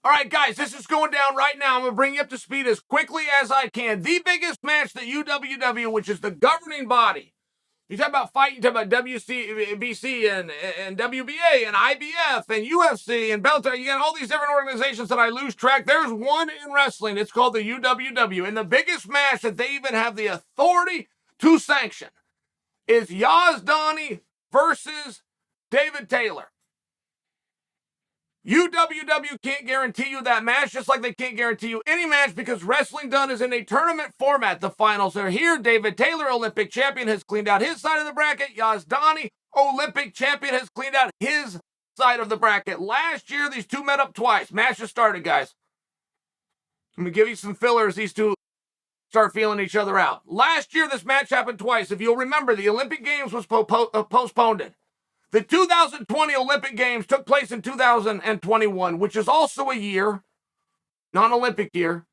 All right, guys, this is going down right now. I'm going to bring you up to speed as quickly as I can. The biggest match that UWW, which is the governing body, you talk about fighting, you talk about WCBC and WBA and IBF and UFC and Bellator. You got all these different organizations that I lose track. There's one in wrestling. It's called the UWW. And the biggest match that they even have the authority to sanction is Yazdani versus David Taylor. UWW can't guarantee you that match, just like they can't guarantee you any match, because Wrestling Done is in a tournament format. The finals are here. David Taylor, Olympic champion, has cleaned out his side of the bracket. Yazdani, Olympic champion, has cleaned out his side of the bracket. Last year, these two met up twice. Match just started, guys. I'm going to give you some fillers. These two start feeling each other out. Last year, this match happened twice. If you'll remember, the Olympic Games was postponed. The 2020 Olympic Games took place in 2021, which is also a year, non-Olympic year,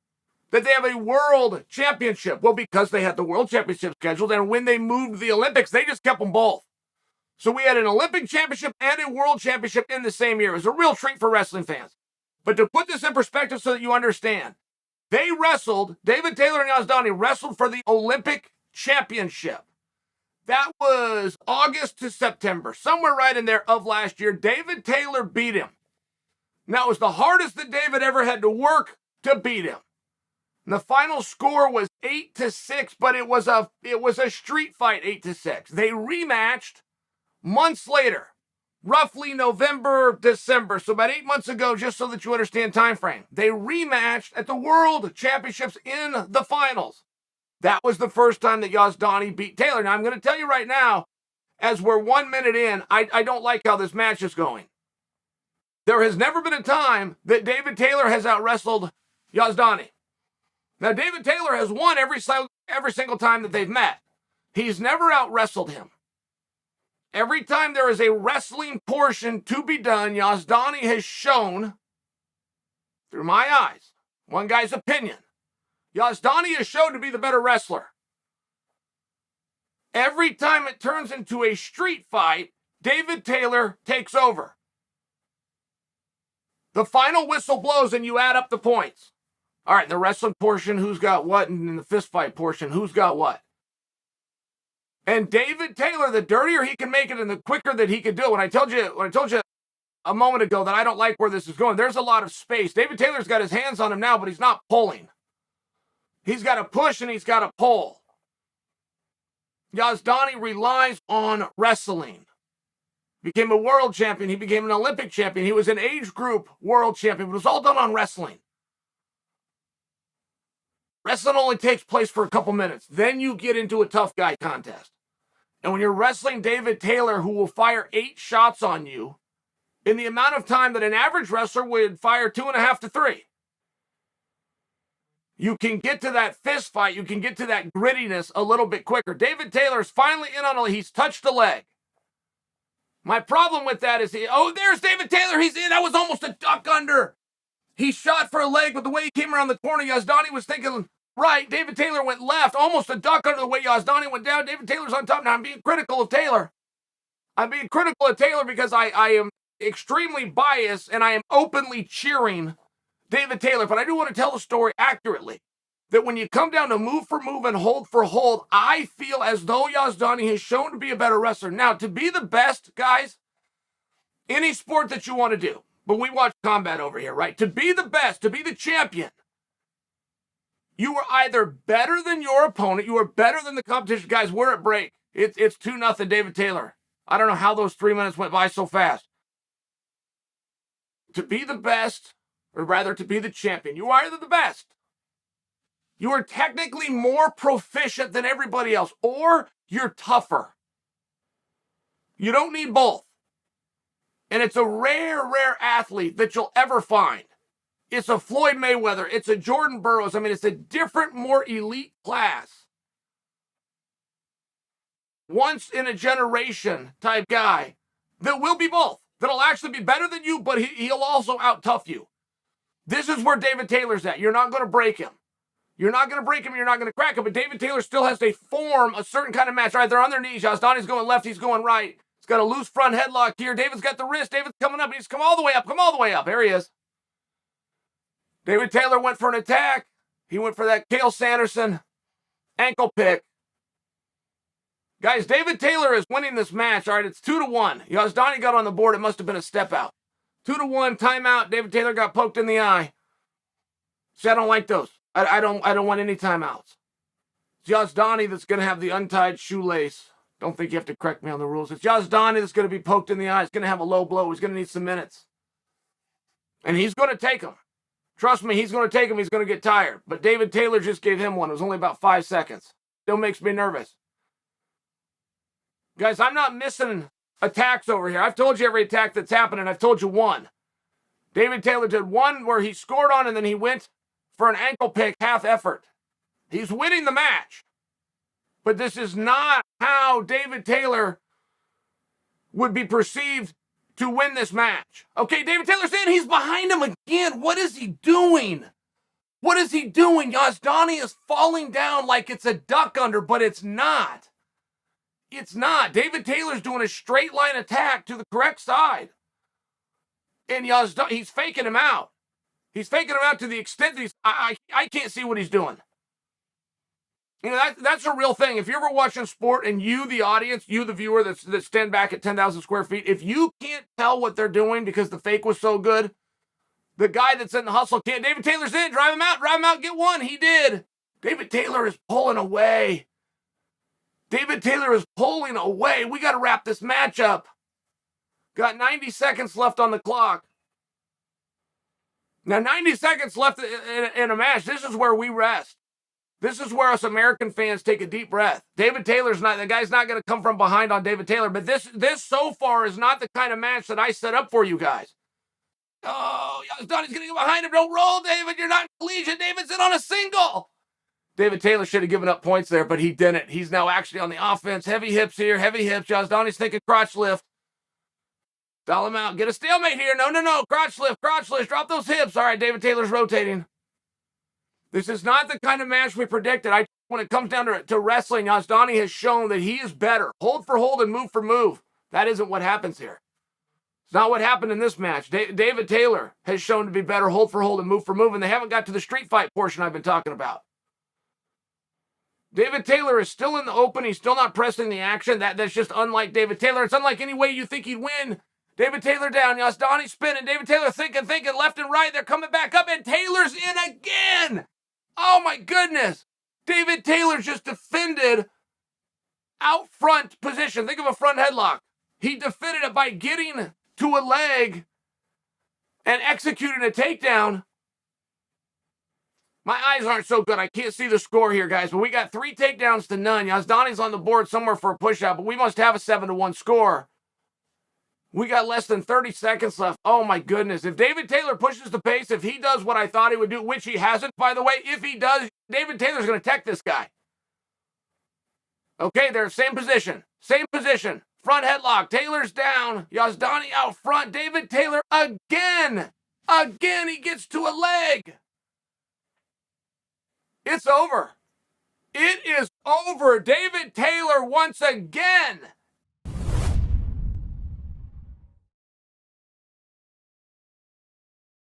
that they have a world championship. Well, because they had the world championship scheduled, and when they moved the Olympics, they just kept them both. So we had an Olympic championship and a world championship in the same year. It was a real treat for wrestling fans. But to put this in perspective so that you understand, they wrestled, David Taylor and Yazdani wrestled for the Olympic championship. That was August to September, somewhere right in there of last year. David Taylor beat him. Now, it was the hardest that David ever had to work to beat him. And the final score was 8-6, but it was a street fight, 8-6. They rematched months later, roughly November, December, so about 8 months ago, just so that you understand time frame. They rematched at the World Championships in the finals. That was the first time that Yazdani beat Taylor. Now, I'm going to tell you right now, as we're 1 minute in, I don't like how this match is going. There has never been a time that David Taylor has out-wrestled Yazdani. Now, David Taylor has won every single time that they've met. He's never out-wrestled him. Every time there is a wrestling portion to be done, Yazdani has shown, through my eyes, one guy's opinion, Yazdani is shown to be the better wrestler. Every time it turns into a street fight, David Taylor takes over. The final whistle blows and you add up the points. All right, the wrestling portion, who's got what? And in the fist fight portion, who's got what? And David Taylor, the dirtier he can make it and the quicker that he can do it. When I told you a moment ago that I don't like where this is going, there's a lot of space. David Taylor's got his hands on him now, but he's not pulling. He's got to push and he's got to pull. Yazdani relies on wrestling. Became a world champion. He became an Olympic champion. He was an age group world champion. It was all done on wrestling. Wrestling only takes place for a couple minutes. Then you get into a tough guy contest. And when you're wrestling David Taylor, who will fire 8 shots on you in the amount of time that an average wrestler would fire 2.5 to 3. You can get to that fist fight. You can get to that grittiness a little bit quicker. David Taylor's finally in on he's touched the leg. My problem with that is, there's David Taylor. He's in. That was almost a duck under. He shot for a leg, but the way he came around the corner, Yazdani was thinking right. David Taylor went left, almost a duck under the way Yazdani went down. David Taylor's on top. Now, I'm being critical of Taylor. I'm being critical of Taylor because I am extremely biased and I am openly cheering David Taylor, but I do want to tell the story accurately. That when you come down to move for move and hold for hold, I feel as though Yazdani has shown to be a better wrestler. Now, to be the best, guys, any sport that you want to do, but we watch combat over here, right? To be the best, to be the champion, you are either better than your opponent, you are better than the competition. Guys, we're at break. It's 2-0 David Taylor. I don't know how those 3 minutes went by so fast. To be the best, or rather to be the champion, you are either the best, you are technically more proficient than everybody else, or you're tougher. You don't need both. And it's a rare athlete that you'll ever find. It's a Floyd Mayweather. It's a Jordan Burroughs. I mean, it's a different, more elite class. Once in a generation type guy that will be both. That'll actually be better than you, but he'll also out-tough you. This is where David Taylor's at. You're not going to break him. You're not going to break him. You're not going to crack him. But David Taylor still has to form a certain kind of match. All right, they're on their knees. Yazdani's going left. He's going right. He's got a loose front headlock here. David's got the wrist. David's coming up. He's come all the way up. Come all the way up. There he is. David Taylor went for an attack. He went for that Chael Sonnen ankle pick. Guys, David Taylor is winning this match. All right, it's 2-1. Yazdani got on the board. It must have been a step out. 2-1, timeout. David Taylor got poked in the eye. See, I don't like those. I don't want any timeouts. It's Yazdani that's going to have the untied shoelace. Don't think you have to correct me on the rules. It's Yazdani that's going to be poked in the eye. He's going to have a low blow. He's going to need some minutes. And he's going to take him. Trust me, he's going to take him. He's going to get tired. But David Taylor just gave him one. It was only about 5 seconds. Still makes me nervous. Guys, I'm not missing attacks over here. I've told you every attack that's happening. I've told you one. David Taylor did one where he scored on and then he went for an ankle pick, half effort. He's winning the match. But this is not how David Taylor would be perceived to win this match. Okay, David Taylor's in. He's behind him again. What is he doing? What is he doing? Yazdani is falling down like it's a duck under, but it's not. It's not. David Taylor's doing a straight line attack to the correct side. And Yazdani, he's faking him out. He's faking him out to the extent that I can't see what he's doing. You know, that's a real thing. If you're ever watching sport and you, the audience, you, the viewer that stand back at 10,000 square feet, if you can't tell what they're doing because the fake was so good, the guy that's in the hustle can't. David Taylor's in. Drive him out, get one. He did. David Taylor is pulling away. David Taylor is pulling away. We got to wrap this match up. Got 90 seconds left on the clock. Now, 90 seconds left in a match. This is where we rest. This is where us American fans take a deep breath. David Taylor's not, the guy's not going to come from behind on David Taylor, but this so far is not the kind of match that I set up for you guys. Oh, Yazdani's going to get behind him. Don't roll, David. You're not collegiate. David's in on a single. David Taylor should have given up points there, but he didn't. He's now actually on the offense. Heavy hips here, heavy hips. Yazdani's thinking crotch lift. Dial him out. Get a stalemate here. No. Crotch lift. Drop those hips. All right, David Taylor's rotating. This is not the kind of match we predicted. When it comes down to wrestling, Yazdani has shown that he is better. Hold for hold and move for move. That isn't what happens here. It's not what happened in this match. David Taylor has shown to be better. Hold for hold and move for move, and they haven't got to the street fight portion I've been talking about. David Taylor is still in the open. He's still not pressing the action. That's just unlike David Taylor. It's unlike any way you think he'd win. David Taylor down. Yazdani spinning. David Taylor thinking left and right. They're coming back up, and Taylor's in again. Oh, my goodness. David Taylor just defended out front position. Think of a front headlock. He defended it by getting to a leg and executing a takedown. My eyes aren't so good. I can't see the score here, guys, but we got 3 takedowns to none. Yazdani's on the board somewhere for a push-out, but we must have a 7-1 score. We got less than 30 seconds left. Oh, my goodness. If David Taylor pushes the pace, if he does what I thought he would do, which he hasn't, by the way, if he does, David Taylor's going to tech this guy. Okay, they're same position. Same position. Front headlock. Taylor's down. Yazdani out front. David Taylor again. Again, he gets to a leg. It's over. It is over. David Taylor once again